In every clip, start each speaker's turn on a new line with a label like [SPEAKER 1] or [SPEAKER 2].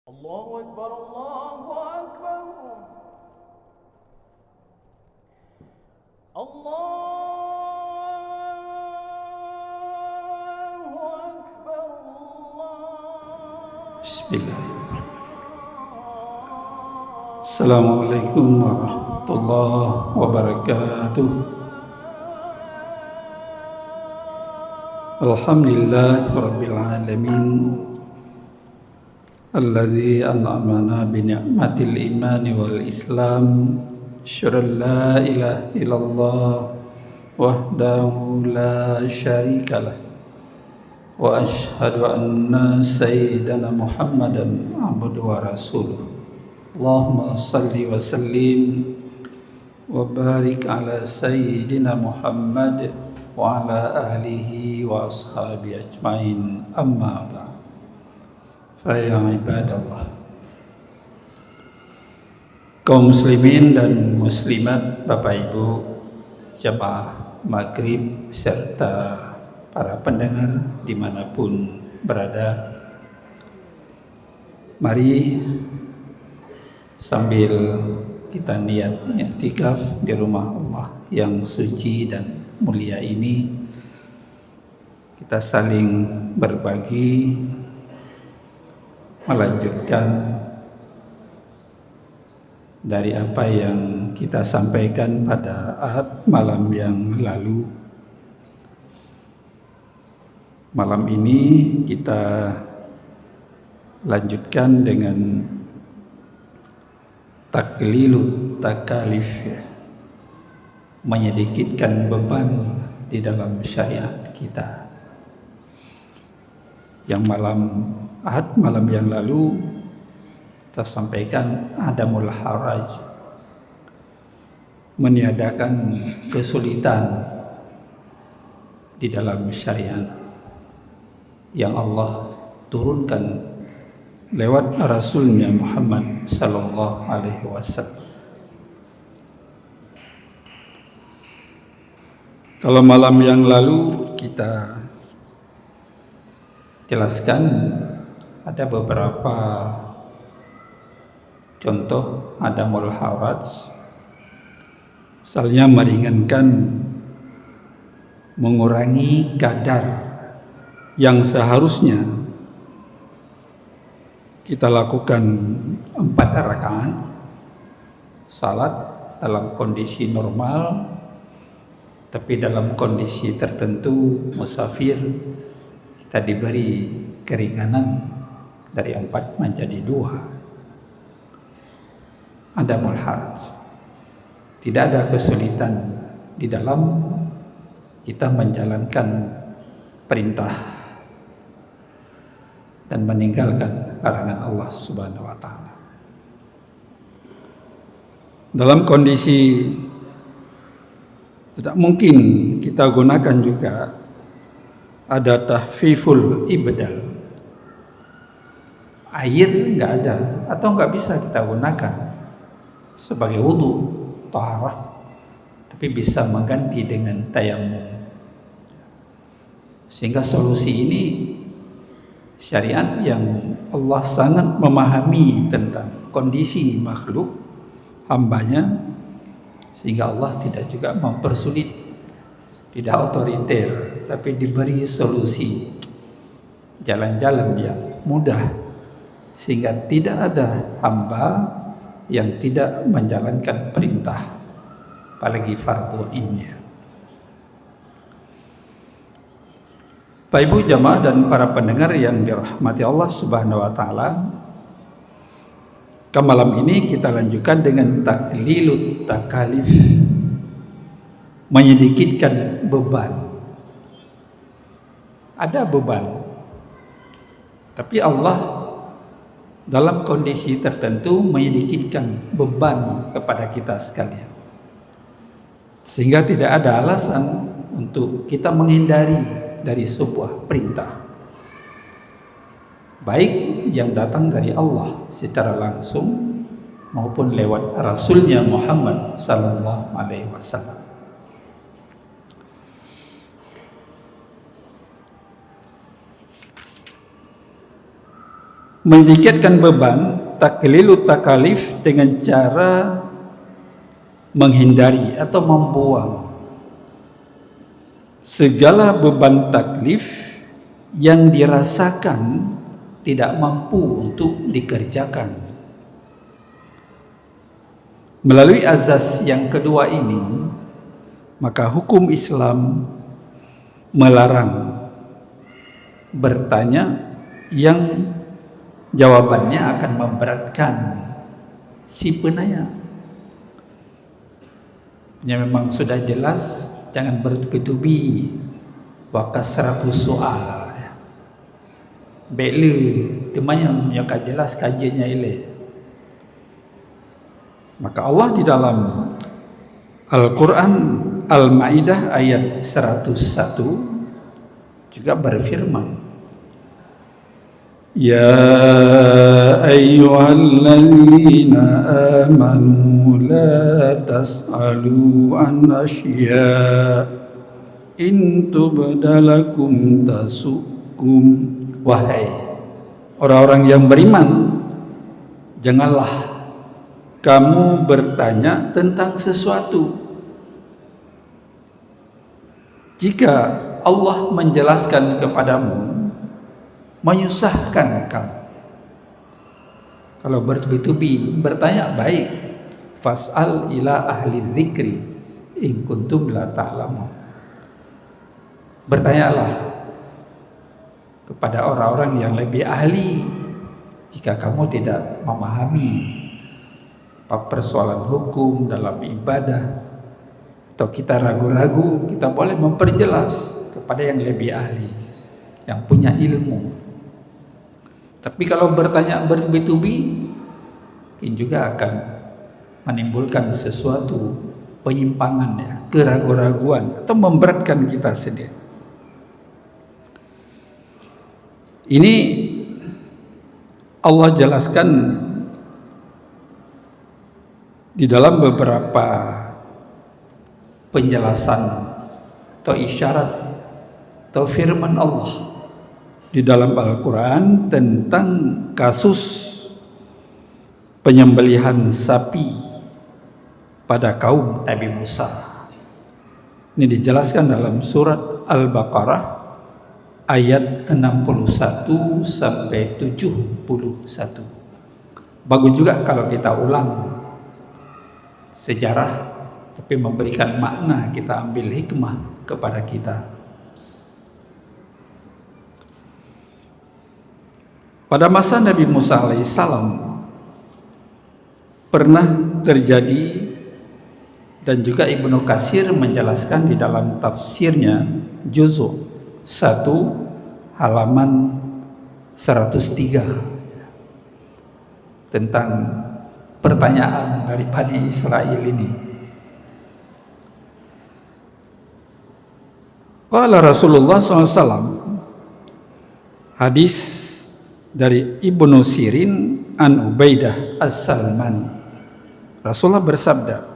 [SPEAKER 1] الله أكبر الله أكبر الله أكبر
[SPEAKER 2] Bismillahirrahmanirrahim. Assalamualaikum warahmatullahi wabarakatuh. Alhamdulillah rabbil alamin alladzi an'amana bi ni'matil imani wal islam. Asyhadu an la ilaha illallah wahdahu la syarikalah wa asyhadu anna sayyidana Muhammadan abduhu wa rasuluh. Allahumma salli wa sallim wa barik ala sayyidina Muhammad wa ala ahlihi wa ashabi ajmain, amma ba'd. Fa ya ibadallah, kaum muslimin dan muslimat, Bapak Ibu jamaah maghrib serta para pendengar dimanapun berada, mari sambil kita niat i'tikaf di rumah Allah yang suci dan mulia ini, kita saling berbagi, melanjutkan dari apa yang kita sampaikan pada Ahad malam yang lalu. Malam ini kita lanjutkan dengan taklilut takalif, menyedikitkan beban di dalam syariat kita. Yang malam Ahad, malam yang lalu kita sampaikan adamul haraj, meniadakan kesulitan di dalam syariat yang Allah turunkan lewat Rasulnya Muhammad sallallahu alaihi wasallam. Kalau malam yang lalu kita jelaskan ada beberapa contoh adamul haraj, misalnya meringankan, mengurangi kadar yang seharusnya kita lakukan 4 rakaat salat dalam kondisi normal, tapi dalam kondisi tertentu musafir kita diberi keringanan dari 4 menjadi 2. Adamul haraj, tidak ada kesulitan di dalam kita menjalankan perintah dan meninggalkan larangan Allah Subhanahu wa taala. Dalam kondisi tidak mungkin kita gunakan juga ada tahfiful ibdal. Air nggak ada atau nggak bisa kita gunakan sebagai wudu, taharah, tapi bisa mengganti dengan tayamum. Sehingga solusi ini syariat yang Allah sangat memahami tentang kondisi makhluk hambanya, sehingga Allah tidak juga mempersulit, tidak otoriter, tapi diberi solusi, jalan-jalan yang mudah, sehingga tidak ada hamba yang tidak menjalankan perintah, apalagi fardu ainnya. Bapak Ibu jamaah dan para pendengar yang dirahmati Allah Subhanahu wa taala, ke malam ini kita lanjutkan dengan taklilut takalif, menyedikitkan beban. Ada beban, tapi Allah dalam kondisi tertentu menyedikitkan beban kepada kita sekalian, sehingga tidak ada alasan untuk kita menghindari dari sebuah perintah, baik yang datang dari Allah secara langsung maupun lewat Rasulnya Muhammad sallallahu alaihi wasallam. menyingkirkan beban, taklilut takalif dengan cara menghindari atau membuang segala beban taklif yang dirasakan tidak mampu untuk dikerjakan. Melalui azas yang kedua ini, maka hukum Islam melarang bertanya yang jawabannya akan memberatkan si penanya. Ya, memang sudah jelas, jangan bertubi-tubi wakas 100 soal. Bele temannya yang jelas kajiannya ile. Maka Allah di dalam Al-Quran Al-Ma'idah ayat 101 juga berfirman, Ya ayyuhalladzina amanu la tas'alu an asya in tubdalakum tasukum. Wahai orang-orang yang beriman, janganlah kamu bertanya tentang sesuatu jika Allah menjelaskan kepadamu menyusahkan kamu. Kalau bertubi-tubi bertanya baik, fas'al ila ahli dzikri in kuntum la ta'lamun. Bertanyalah kepada orang-orang yang lebih ahli jika kamu tidak memahami persoalan hukum dalam ibadah atau kita ragu-ragu, kita boleh memperjelas kepada yang lebih ahli, yang punya ilmu. Tapi kalau bertanya bertubi-tubi, mungkin juga akan menimbulkan sesuatu penyimpangan, ya, keraguan-raguan atau memberatkan kita sendiri. Ini Allah jelaskan di dalam beberapa penjelasan atau isyarat atau firman Allah di dalam Al-Quran tentang kasus penyembelihan sapi pada kaum Nabi Musa. Ini dijelaskan dalam surat Al-Baqarah ayat 61 sampai 71. Bagus juga kalau kita ulang sejarah, tapi memberikan makna, kita ambil hikmah kepada kita. Pada masa Nabi Musa alaihissalam pernah terjadi, dan juga Ibnu Katsir menjelaskan di dalam tafsirnya Juz' 1 halaman 103 tentang pertanyaan dari Bani Israel ini. Qala Rasulullah SAW, hadis dari Ibnu Sirin an Ubaidah As-Salmani, Rasulullah bersabda,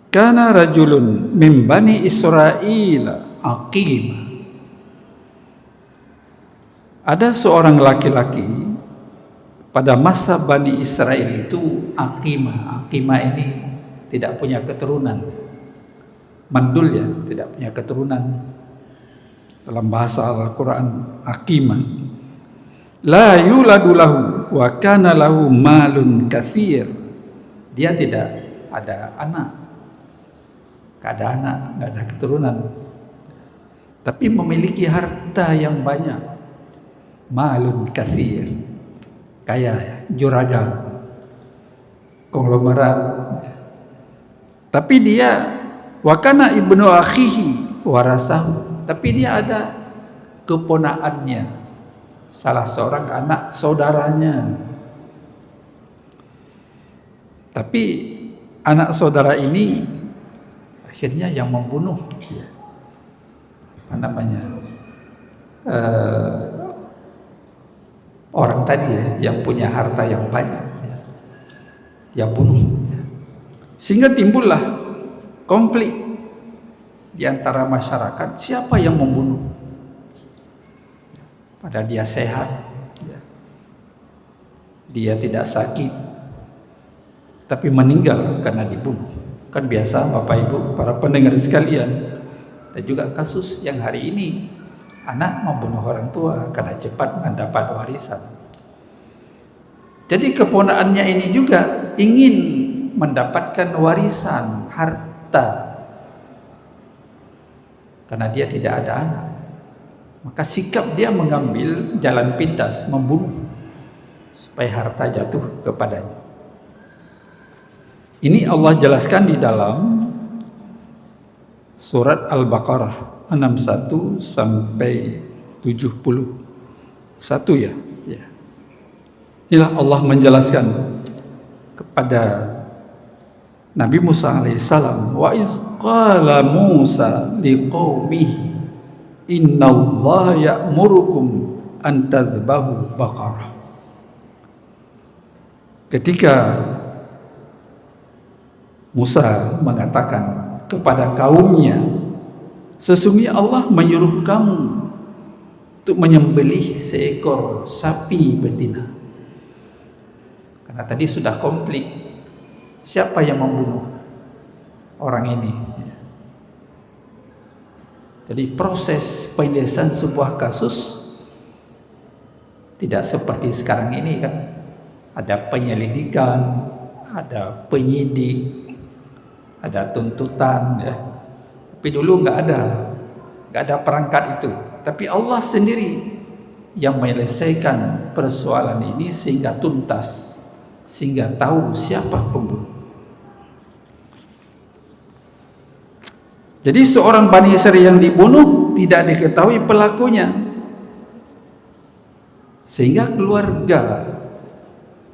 [SPEAKER 2] Kana rajulun min Bani Israel aqim. Ada seorang laki-laki pada masa Bani Israel itu aqimah. Aqimah ini tidak punya keturunan. Mandul, ya, tidak punya keturunan. Dalam bahasa Al-Quran, aqimah. La yuladu lahu wa kana lahu malun katsir. Dia tidak ada anak. Gak ada anak, gak ada keturunan. Tapi memiliki harta yang banyak. Malun katsir. Kaya, ya, juragan, konglomerat. Tapi dia wakana ibnu akhihi warasahu. Tapi dia ada keponakannya, salah seorang anak saudaranya. Tapi anak saudara ini akhirnya yang membunuh, apa namanya, orang tadi, ya, yang punya harta yang banyak, ya, dia bunuh, ya. Sehingga timbullah konflik di antara masyarakat, siapa yang membunuh, padahal dia sehat, ya. dia tidak sakit, tapi meninggal karena dibunuh. Kan biasa Bapak Ibu, para pendengar sekalian, dan juga kasus yang hari ini, anak membunuh orang tua karena cepat mendapat warisan. Jadi keponakannya ini juga ingin mendapatkan warisan harta karena dia tidak ada anak. Maka sikap dia mengambil jalan pintas, membunuh supaya harta jatuh kepadanya. Ini Allah jelaskan di dalam surat Al-Baqarah 61 sampai 71 ya. Inilah Allah menjelaskan kepada Nabi Musa alaihissalam, wa iz qala Musa liqaumihi innallaha ya'murukum an tadhbahu baqarah. Ketika Musa mengatakan kepada kaumnya, sesungguhnya Allah menyuruh kamu untuk menyembelih seekor sapi betina. Karena tadi sudah komplit, siapa yang membunuh orang ini? Jadi proses penyelesaian sebuah kasus tidak seperti sekarang ini kan. Ada penyelidikan, ada penyidik, ada tuntutan ya. Tapi dulu nggak ada perangkat itu. Tapi Allah sendiri yang menyelesaikan persoalan ini sehingga tuntas, sehingga tahu siapa pembunuh. Jadi seorang Bani Israil yang dibunuh tidak diketahui pelakunya, sehingga keluarga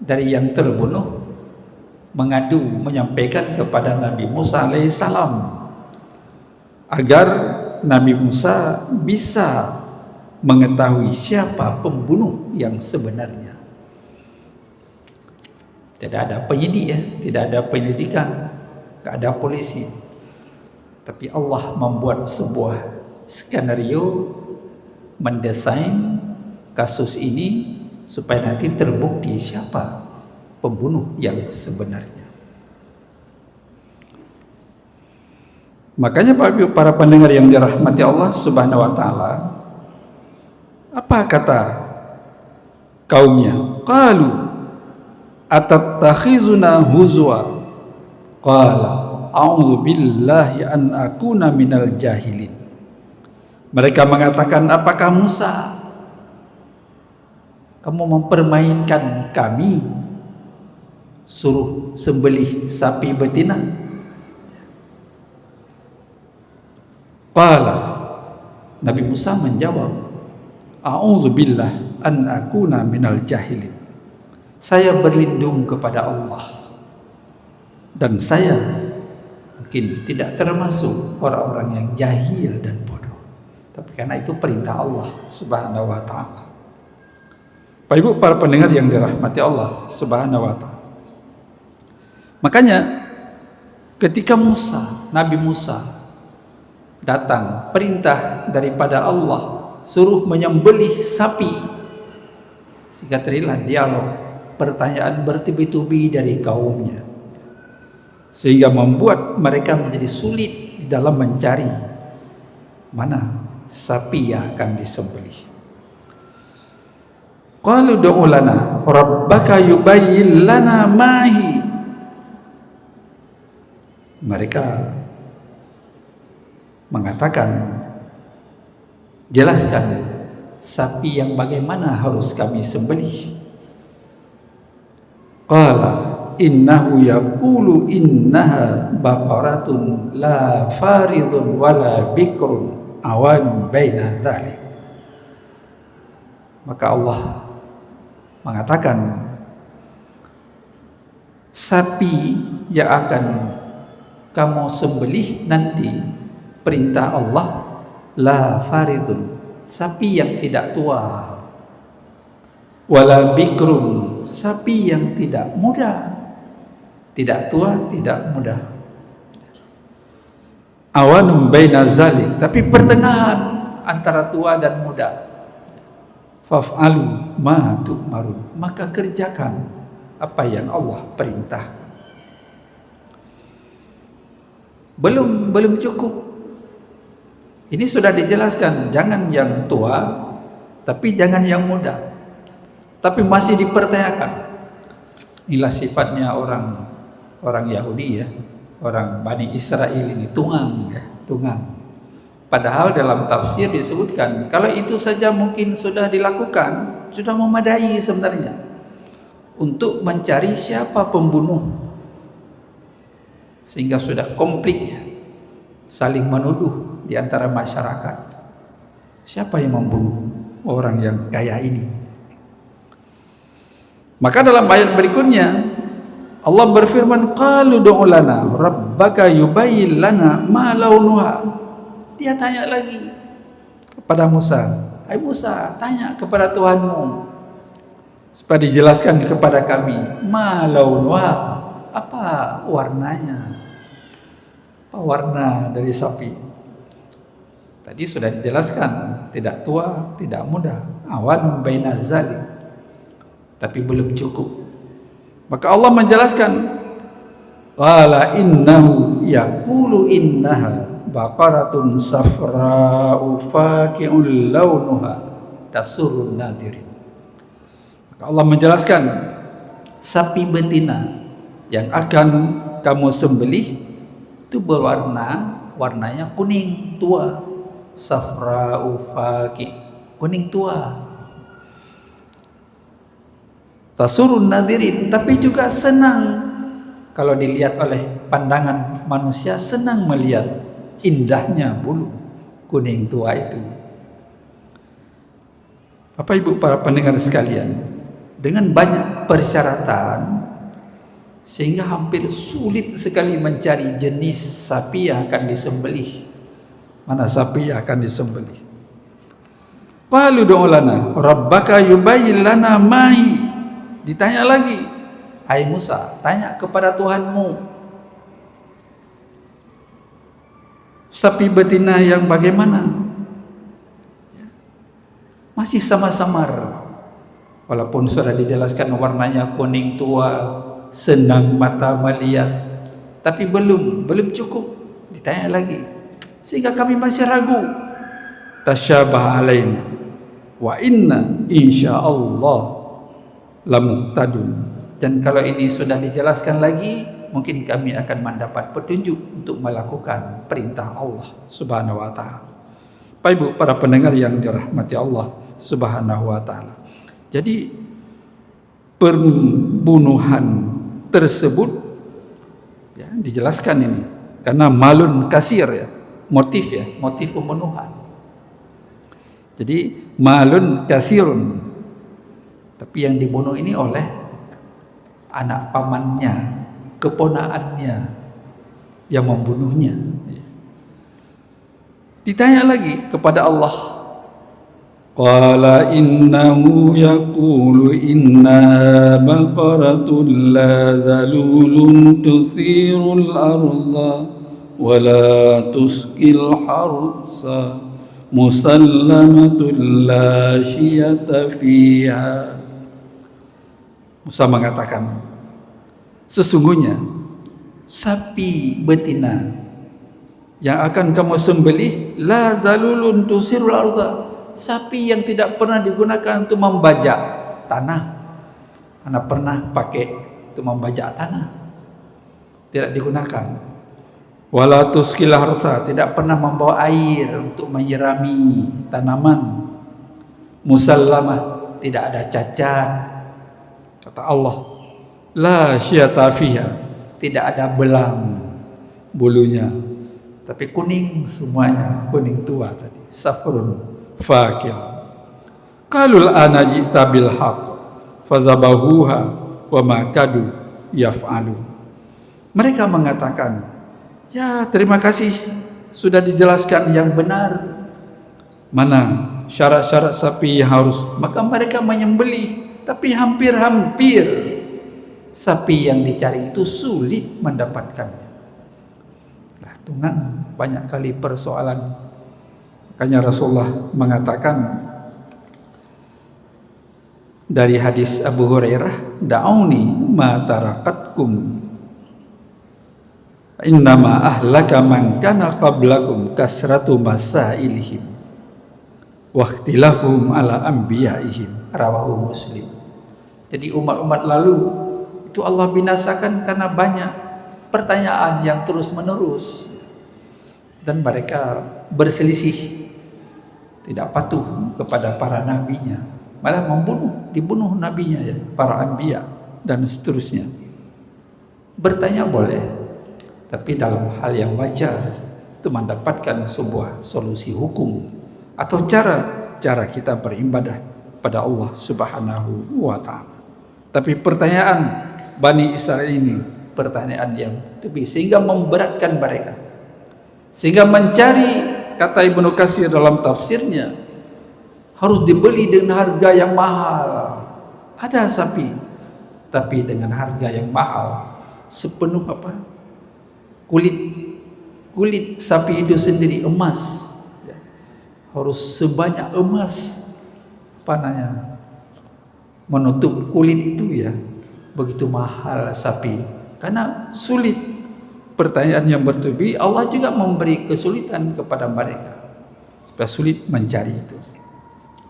[SPEAKER 2] dari yang terbunuh mengadu, menyampaikan kepada Nabi Musa alaihissalam agar Nabi Musa bisa mengetahui siapa pembunuh yang sebenarnya. Tidak ada penyidik ya, tidak ada penyelidikan, tidak ada polisi. Tapi Allah membuat sebuah skenario, mendesain kasus ini supaya nanti terbukti siapa pembunuh yang sebenarnya. Makanya para pendengar yang dirahmati Allah Subhanahu wa taala, apa kata kaumnya? Qalu atattakhizuna huzwa. Qala a'udzu billahi an akuna minal jahilin. Mereka mengatakan, apakah Musa, kamu mempermainkan kami, suruh sembelih sapi betina? Qala, Nabi Musa menjawab, a'udzubillah an akuna minal jahilin. Saya berlindung kepada Allah dan saya mungkin tidak termasuk orang-orang yang jahil dan bodoh. Tapi karena itu perintah Allah Subhanahu wa taala. Bapak Ibu para pendengar yang dirahmati Allah Subhanahu wa taala. Makanya ketika Nabi Musa datang perintah daripada Allah suruh menyembelih sapi, sehingga terjadilah dialog, pertanyaan bertubi-tubi dari kaumnya, sehingga membuat mereka menjadi sulit di dalam mencari mana sapi yang akan disembelih. Qalu du'u lana rabbaka yubayyin lana mahi. Mereka mengatakan, jelaskan sapi yang bagaimana harus kami sembelih. Qala innahu yaqulu innaha baqaratun la faridun wala bikrun awanun baina dzalik. Maka Allah mengatakan, sapi yang akan kamu sembelih nanti, perintah Allah, la faridun, sapi yang tidak tua, wala bikrun, sapi yang tidak muda, tidak tua, tidak muda. Awanum baina zalik, tapi pertengahan antara tua dan muda. faf'alu ma tu'marun, maka kerjakan apa yang Allah perintahkan. Belum cukup. Ini sudah dijelaskan, jangan yang tua, tapi jangan yang muda. Tapi masih dipertanyakan. Inilah sifatnya orang Yahudi ya, orang Bani Israel ini, tunggang. Padahal dalam tafsir disebutkan, kalau itu saja mungkin sudah dilakukan, sudah memadai sebenarnya untuk mencari siapa pembunuh. Sehingga sudah komplit ya, saling menuduh di antara masyarakat. Siapa yang membunuh orang yang kaya ini? Maka dalam ayat berikutnya Allah berfirman, qalu du'u lana rabbaka yubayyin lana ma launuha. Dia tanya lagi kepada Musa, hai Musa, tanya kepada Tuhanmu supaya dijelaskan kepada kami, ma launuha, apa warnanya, apa warna dari sapi. Tadi sudah dijelaskan, tidak tua, tidak muda, awan baina zalik. Tapi belum cukup. Maka Allah menjelaskan, qala innahu yaqulu innaha baqaratun safra'u faqi'un launuha tasurrun nadirin. Maka Allah menjelaskan, sapi betina yang akan kamu sembelih itu warnanya kuning tua, safra'u faqi, kuning tua, tasurun nadirin, tapi juga senang kalau dilihat oleh pandangan manusia, senang melihat indahnya bulu kuning tua itu. Bapak Ibu para pendengar sekalian, dengan banyak persyaratan sehingga hampir sulit sekali mencari jenis sapi yang akan disembelih. Mana sapi yang akan disembelih? Qalu du'u lana rabbaka yubayyin lana mai. Ditanya lagi, hai Musa, tanya kepada Tuhanmu, sapi betina yang bagaimana? Masih sama-samar. Walaupun sudah dijelaskan warnanya kuning tua, senang mata melihat, tapi belum cukup. Ditanya lagi, sehingga kami masih ragu. Tasyabah alaina wa inna insyaallah lamuhtadun. Dan kalau ini sudah dijelaskan lagi, mungkin kami akan mendapat petunjuk untuk melakukan perintah Allah Subhanahu wa taala. Bapak Ibu para pendengar yang dirahmati Allah Subhanahu wa taala. Jadi pembunuhan tersebut ya, dijelaskan ini karena malun kasir ya, motif pembunuhan. Jadi malun kasirun, tapi yang dibunuh ini oleh anak pamannya, keponakannya yang membunuhnya. Ditanya lagi kepada Allah, qala innahu yaqulu inna baqaratun la zalulun tuthirul arda wa la tuskil harsa musallamatun la syiyata fiha. Musa mengatakan, sesungguhnya sapi betina yang akan kamu sembelih la zalulun tusirul arda, sapi yang tidak pernah digunakan untuk membajak tanah. Anak pernah pakai untuk membajak tanah, tidak digunakan. Wala tuskil harsa, tidak pernah membawa air untuk menyirami tanaman. Musallamah, tidak ada cacat. Kata Allah, la syiyata fiha, tidak ada belang bulunya, tapi kuning semuanya, kuning tua tadi, safrun faqih. Qalul ana ji'ta bil haqq fazabahuha wa ma kadu yaf'alu. Mereka mengatakan, ya terima kasih, sudah dijelaskan yang benar mana syarat-syarat sapi yang harus, maka mereka menyembelih. Tapi hampir-hampir sapi yang dicari itu sulit mendapatkannya. Nah, tunggang banyak kali persoalan. Makanya Rasulullah mengatakan, Dari hadis Abu Hurairah, da'uni ma tarakatkum innama ahlaka man kana qablakum kasratu masailihim wa ikhtilafuhum ala anbiyaihim, rawahu Muslim. Jadi umat-umat lalu itu Allah binasakan karena banyak pertanyaan yang terus menerus dan mereka berselisih, tidak patuh kepada para nabinya, malah dibunuh nabinya ya, para anbiya dan seterusnya. Bertanya boleh, tapi dalam hal yang wajar, itu mendapatkan sebuah solusi hukum atau cara kita beribadah pada Allah Subhanahu wa ta'ala. Tapi pertanyaan Bani Israel ini pertanyaan yang lebih, sehingga memberatkan mereka, sehingga mencari, kata Ibnu Katsir dalam tafsirnya, harus dibeli dengan harga yang mahal. Ada sapi, tapi dengan harga yang mahal, sepenuh kulit sapi itu sendiri emas, harus sebanyak emas menutup kulit itu ya. Begitu mahal sapi, karena sulit. Pertanyaan yang bertubi, Allah juga memberi kesulitan kepada mereka supaya sulit mencari itu.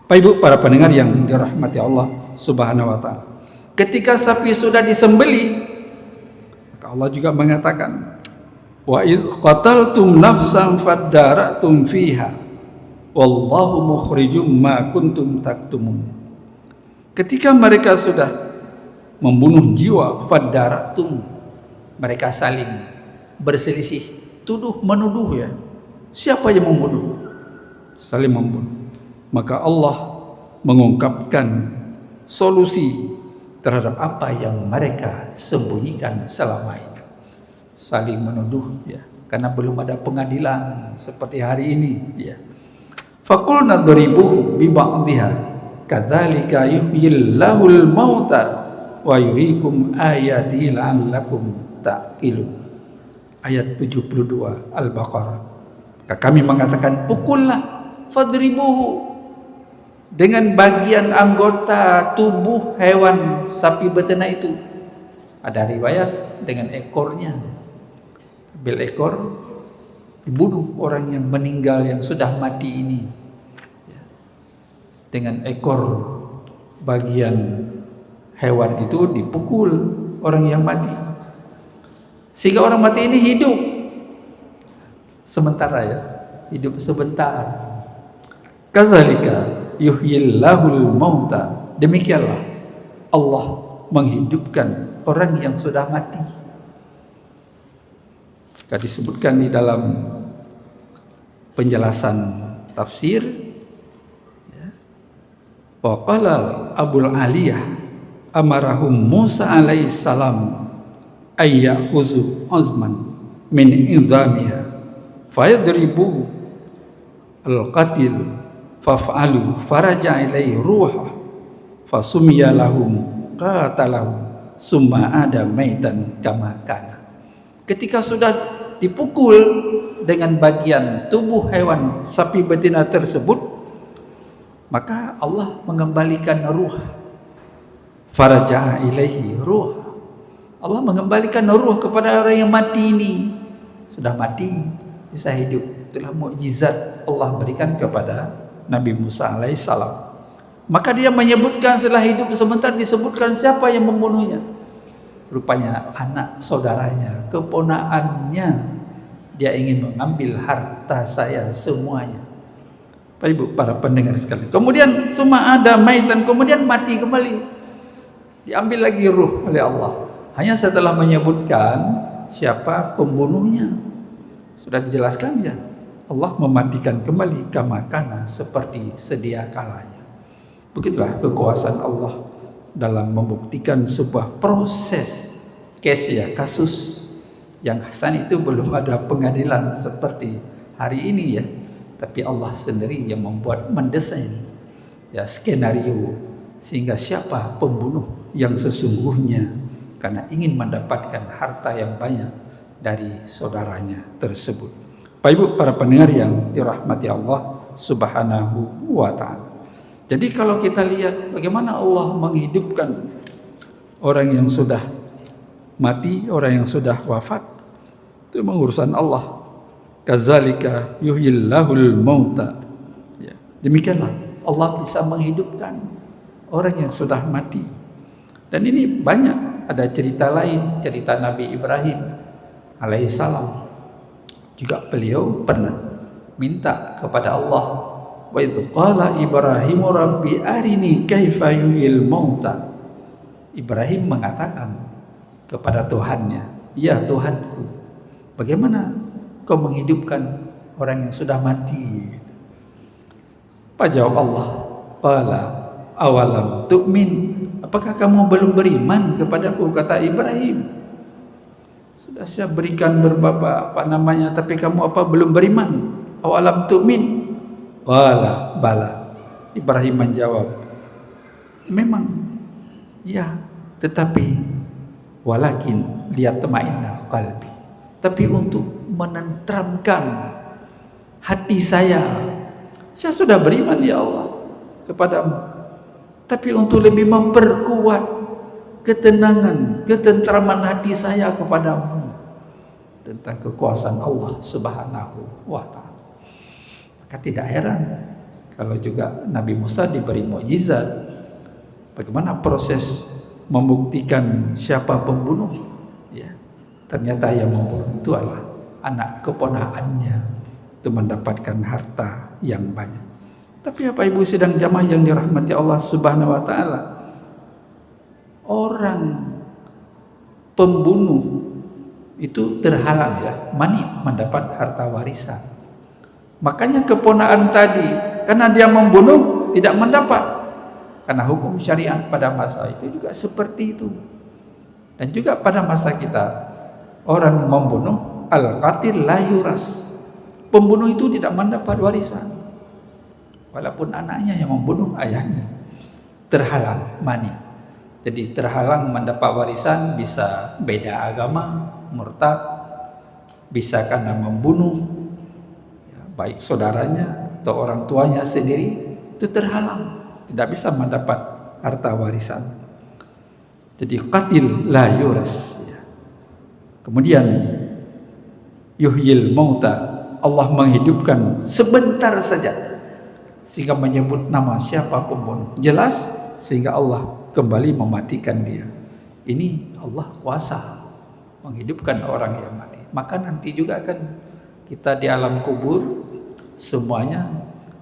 [SPEAKER 2] Bapak Ibu para pendengar yang dirahmati Allah Subhanahu wa ta'ala, ketika sapi sudah disembelih, maka Allah juga mengatakan, wa idz qataltum nafsan fadara'tum fiha wallahu mukhrijum ma kuntum taktumun. Ketika mereka sudah membunuh jiwa, fadara'tum, mereka saling berselisih, tuduh menuduh ya. Siapa yang membunuh? Saling membunuh. Maka Allah mengungkapkan solusi terhadap apa yang mereka sembunyikan selama ini. Saling menuduh ya, karena belum ada pengadilan seperti hari ini ya. Faqulna duribuhu bi ba'dihha kadzalika yuhyillahul mauta wa yuriikum ayati la'allakum ta'qilun. Ayat 72 Al-Baqarah. Maka kami mengatakan, pukullah, fadribuhu, dengan bagian anggota tubuh hewan sapi betina itu. Ada riwayat dengan ekornya. Ambil ekor, dibunuh orang yang meninggal, yang sudah mati ini. Dengan ekor bagian hewan itu dipukul orang yang mati, sehingga orang mati ini hidup sementara ya, hidup sebentar. Kadzalika yuhyillahul mauta, demikianlah Allah menghidupkan orang yang sudah mati. Maka disebutkan di dalam penjelasan tafsir ya, wa qala Abul Aliyah amarahum Musa alaihissalam ayyakhuzu azman min idhamiha fayadribu al-qatil faf'alu faraja ilaihi ruha fasumiya lahum qatalahu summa ada maitan kama kana. Ketika sudah dipukul dengan bagian tubuh hewan sapi betina tersebut, maka Allah mengembalikan ruh, faraja ilaihi ruh, Allah mengembalikan ruh kepada orang yang mati ini. Sudah mati bisa hidup. Itulah mukjizat Allah berikan kepada Nabi Musa alaihissalam. Maka dia menyebutkan setelah hidup sebentar, disebutkan siapa yang membunuhnya. Rupanya anak saudaranya, keponakannya. Dia ingin mengambil harta saya semuanya. Bapak Ibu para pendengar sekalian. Kemudian summa ada maitan, kemudian mati kembali. Diambil lagi ruh oleh Allah. Hanya setelah menyebutkan siapa pembunuhnya. Sudah dijelaskan ya. Allah mematikan kembali kama kana, seperti sedia kalanya. Begitulah kekuasaan Allah dalam membuktikan sebuah proses kasus yang Hasan itu belum ada pengadilan seperti hari ini ya. Tapi Allah sendiri yang mendesain ya skenario sehingga siapa pembunuh yang sesungguhnya, karena ingin mendapatkan harta yang banyak dari saudaranya tersebut. Bapak Ibu para pendengar yang dirahmati Allah Subhanahu wa ta'ala. Jadi kalau kita lihat bagaimana Allah menghidupkan orang yang sudah mati, orang yang sudah wafat, itu memang urusan Allah. Kazalika yuhyillahul mauta. Ya, demikianlah Allah bisa menghidupkan orang yang sudah mati. Dan ini banyak, ada cerita lain, cerita Nabi Ibrahim alaihissalam. Juga beliau pernah minta kepada Allah, wa idz qala Ibrahimu rabbi arini kaifa yuhyil mauta. Ibrahim mengatakan kepada Tuhannya, ya Tuhanku, bagaimana kau menghidupkan orang yang sudah mati? Apa jawab Allah? Qala awalam tu'min, apakah kamu belum beriman kepadaku? Kata Ibrahim, sudah saya berikan tapi kamu apa belum beriman? Awalam tu'min? Qala bala. Ibrahim menjawab, memang ya, tetapi walakin liyatma'inna qalbi, tapi untuk menenteramkan hati saya sudah beriman ya Allah kepadamu, tapi untuk lebih memperkuat ketenangan, ketentraman hati saya kepadamu tentang kekuasaan Allah Subhanahu wa ta'ala. Maka tidak heran kalau juga Nabi Musa diberi mukjizat. Bagaimana proses membuktikan siapa pembunuh? Ya, ternyata yang membunuh itu adalah anak keponakannya, itu mendapatkan harta yang banyak. Tapi apa ibu sidang jamaah yang dirahmati Allah Subhanahu wa ta'ala, orang pembunuh itu terhalang ya, mani mendapat harta warisan. Makanya keponakan tadi, karena dia membunuh tidak mendapat. Karena hukum syariat pada masa itu juga seperti itu. Dan juga pada masa kita, orang membunuh, al-qatil la yuras, pembunuh itu tidak mendapat warisan. Walaupun anaknya yang membunuh ayahnya, terhalang mani. Jadi terhalang mendapat warisan, bisa beda agama, murtad, bisa karena membunuh ya, baik saudaranya atau orang tuanya sendiri, itu terhalang, tidak bisa mendapat harta warisan. Jadi qatil la yuras ya. Kemudian yuhyil mauta, Allah menghidupkan sebentar saja sehingga menyebut nama siapa pembunuh, jelas, sehingga Allah kembali mematikan dia. Ini Allah kuasa menghidupkan orang yang mati. Maka nanti juga akan kita di alam kubur semuanya,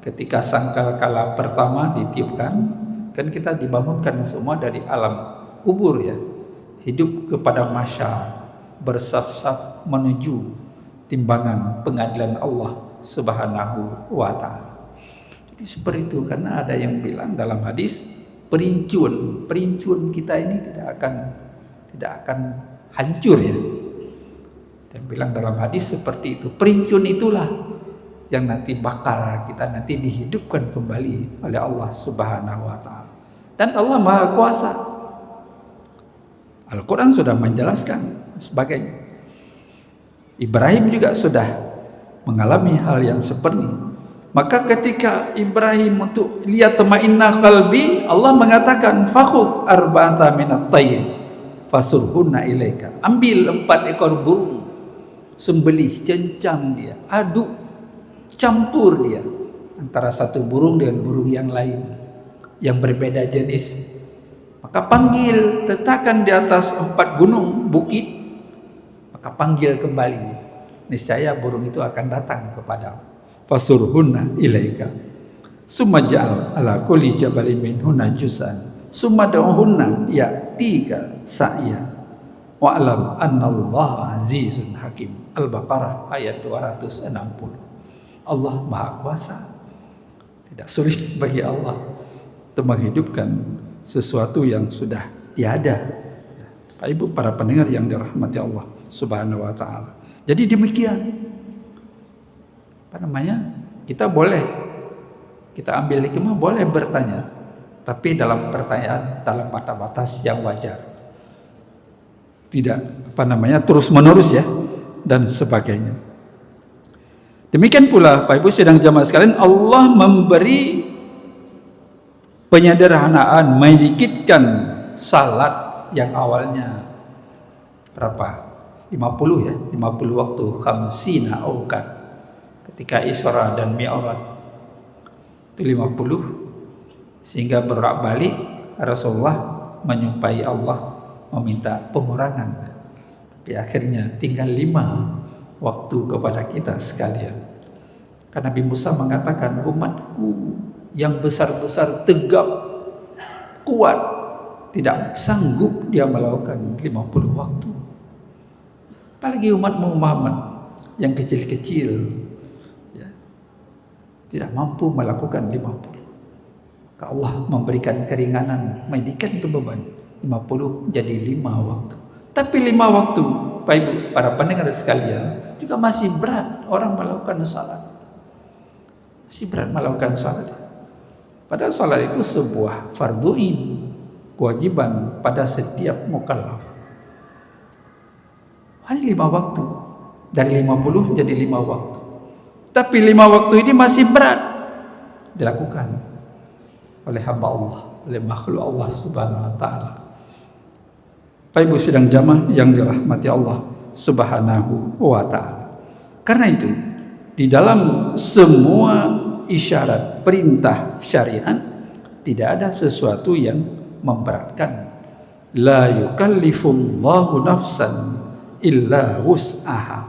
[SPEAKER 2] ketika sangkakala pertama ditiupkan, kan kita dibangunkan semua dari alam kubur ya, hidup kepada masyar, bersaf-saf menuju timbangan pengadilan Allah Subhanahu wa ta'ala. Jadi seperti itu, karena ada yang bilang dalam hadis, perincun kita ini tidak akan hancur ya. Yang bilang dalam hadis seperti itu, perincun itulah yang nanti bakal kita nanti dihidupkan kembali oleh Allah Subhanahu wa ta'ala. Dan Allah Maha Kuasa. Al-Quran sudah menjelaskan sebagainya. Ibrahim juga sudah mengalami hal yang seperti ini. Maka ketika Ibrahim untuk lihat tamainna qalbi, Allah mengatakan fakhudh arba'ata minat tayr fasurhunna ilaika. Ambil 4 ekor burung, sembelih, cencang dia, aduk, campur dia antara satu burung dengan burung yang lain yang berbeda jenis. Maka panggil, letakkan di atas 4 gunung bukit, maka panggil kembali, niscaya burung itu akan datang kepadamu. Fasurhunna ilaika summa ja'al ala kulli jabalin minhunna juz'an summa da'uhunna ya'tika sa'ya wa'lam annallaha azizun hakim. Al-Baqarah ayat 260. Allah Maha Kuasa, tidak sulit bagi Allah untuk menghidupkan sesuatu yang sudah tiada. Pak Ibu para pendengar yang dirahmati Allah Subhanahu wa ta'ala. Jadi demikian, kita boleh, kita ambil hikmah, boleh bertanya, tapi dalam pertanyaan dalam batas yang wajar, tidak terus menerus ya dan sebagainya. Demikian pula Pak Ibu sidang jamaah sekalian, Allah memberi penyederhanaan, menyedikitkan salat yang awalnya berapa? 50 ya, 50 waktu, khamsina auqat. Ketika Isra dan Mi'raj itu 50, sehingga berak-balik Rasulullah menyumpahi Allah meminta pengurangan. Tapi akhirnya tinggal 5 waktu kepada kita sekalian. Karena Nabi Musa mengatakan, umatku yang besar-besar, tegap, kuat, tidak sanggup dia melakukan 50 waktu. Apalagi umatmu Muhammad yang kecil-kecil, ya, tidak mampu melakukan 50. Maka Allah memberikan keringanan, menyedikitkan beban. 50 jadi 5 waktu. Tapi 5 waktu, Pak Ibu, para pendengar sekalian, juga masih berat orang melakukan salat. Masih berat melakukan salat. Padahal salat itu sebuah fardhu'in, kewajiban pada setiap mukallaf. Hanya 5 waktu. Dari 50 jadi 5 waktu. Tapi 5 waktu ini masih berat dilakukan oleh hamba Allah, oleh makhluk Allah Subhanahu wa taala. Bapak Ibu sidang jamaah yang dirahmati Allah Subhanahu wa taala. Karena itu, di dalam semua isyarat perintah syariat tidak ada sesuatu yang memberatkan. La yukallifullahu nafsan illa wus'aha.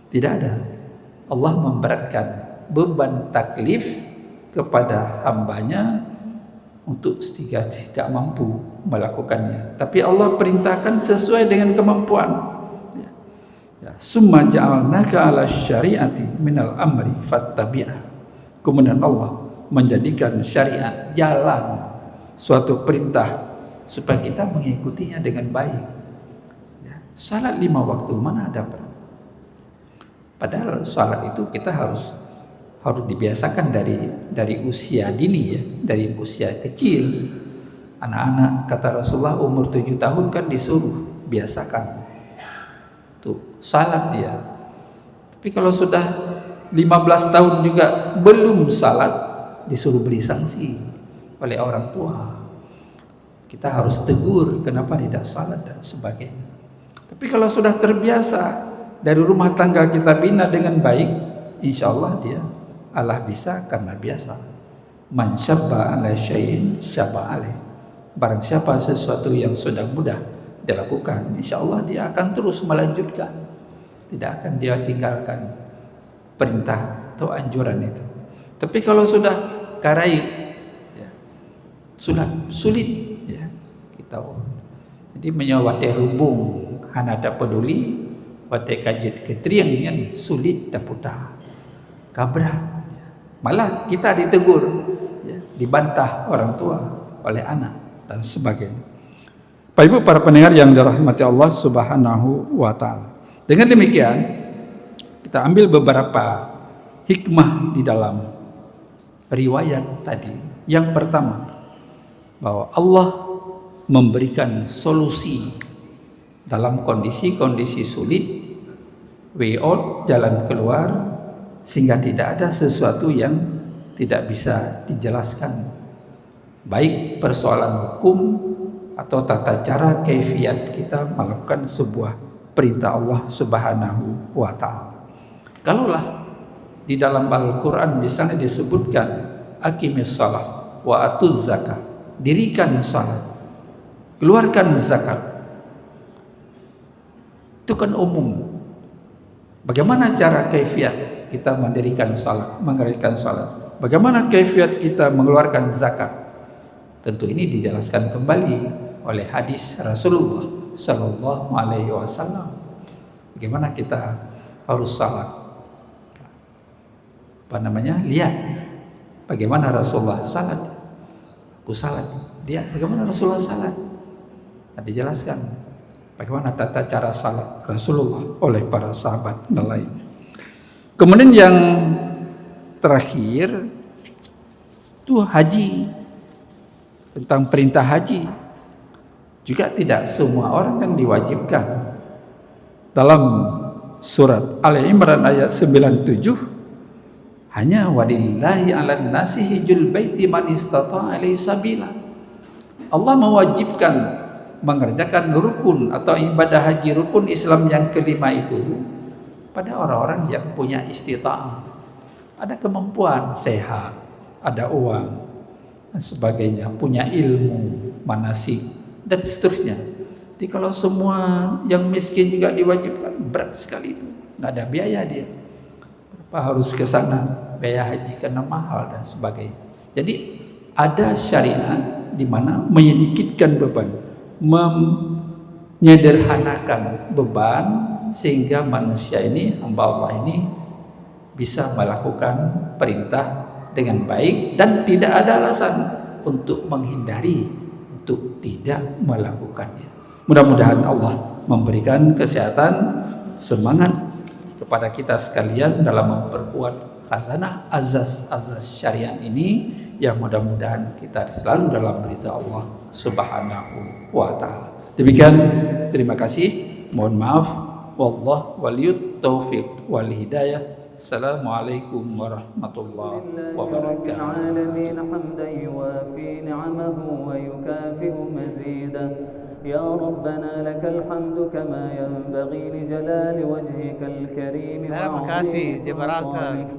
[SPEAKER 2] Tidak ada. Allah memberatkan beban taklif kepada hambanya untuk tidak mampu melakukannya. Tapi Allah perintahkan sesuai dengan kemampuan. Summa ja'alnaka 'ala syari'ati minal amri fattabi'ah. Kemudian Allah menjadikan syariat, jalan, suatu perintah supaya kita mengikutinya dengan baik. Salat 5 waktu mana ada berat? Padahal salat itu kita harus dibiasakan dari usia dini ya, dari usia kecil. Anak-anak kata Rasulullah umur 7 tahun kan disuruh biasakan tuh salat dia. Tapi kalau sudah 15 tahun juga belum salat, disuruh beri sanksi oleh orang tua. Kita harus tegur kenapa tidak salat dan sebagainya. Tapi kalau sudah terbiasa dari rumah tangga kita bina dengan baik, insya Allah dia Allah bisa karena biasa. Man syabba ala syai'in syabba alaih. Barang siapa sesuatu yang sudah mudah dilakukan, insya Allah dia akan terus melanjutkan. Tidak akan dia tinggalkan perintah atau anjuran itu. Tapi kalau sudah karai, ya, sulit, ya, kita. Jadi menyawate rubung hanada peduli wate kajit ketriang yang sulit daputa kabra. Malah kita ditegur, ya, dibantah orang tua oleh anak dan sebagainya. Bapak Ibu para pendengar yang dirahmati Allah Subhanahu wa taala. Dengan demikian kita ambil beberapa hikmah di dalam riwayat tadi. Yang pertama, bahwa Allah memberikan solusi dalam kondisi-kondisi sulit, way out, jalan keluar, sehingga tidak ada sesuatu yang tidak bisa dijelaskan, baik persoalan hukum atau tata cara kaifiat kita melakukan sebuah perintah Allah Subhanahu wa taala. Kalaulah di dalam Al-Qur'an misalnya disebutkan aqimis shalah wa atuz zakah, dirikan salat, keluarkan zakat, itu kan umum. Bagaimana cara kaifiat kita mendirikan salat, mengerjakan salat? Bagaimana kaifiat kita mengeluarkan zakat? Tentu ini dijelaskan kembali oleh hadis Rasulullah Sallallahu Alaihi Wasallam. Bagaimana kita harus salat? Lihat bagaimana Rasulullah salat. Aku salat. Lihat bagaimana Rasulullah salat. Dijelaskan bagaimana tata cara salat Rasulullah oleh para sahabat dan lain. Kemudian yang terakhir itu haji. Tentang perintah haji juga tidak semua orang yang diwajibkan. Dalam surat Al Imran ayat 97, Hanya walillahi 'alan nasi hijjul baiti man istata'a ilaihi sabila. Allah mewajibkan mengerjakan rukun atau ibadah haji rukun Islam yang kelima itu pada orang-orang yang punya istita'ah, ada kemampuan, sehat, ada uang dan sebagainya, punya ilmu, manasik dan seterusnya. Jadi kalau semua yang miskin juga diwajibkan, berat sekali itu, nggak ada biaya dia. Berapa harus ke sana biaya haji karena mahal dan sebagainya. Jadi ada syariat di mana menyedikitkan beban, menyederhanakan beban sehingga manusia ini, hamba Allah ini bisa melakukan perintah dengan baik dan tidak ada alasan untuk menghindari, untuk tidak melakukannya. Mudah-mudahan Allah memberikan kesehatan, semangat kepada kita sekalian dalam memperkuat khazanah azas-azas syariat ini, yang mudah-mudahan kita selalu dalam ridha Allah Subhanahu wa taala. Demikian, terima kasih. Mohon maaf. Wallahu waliyut taufiq wal hidayah. Assalamualaikum warahmatullahi wabarakatuh. يا ربنا لك الحمد كما ينبغي لجلال وجهك الكريم وعظيم سلطانك.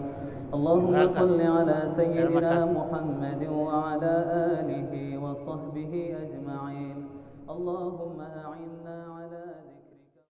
[SPEAKER 2] اللهم صل على سيدنا محمد وعلى آله وصحبه أجمعين. اللهم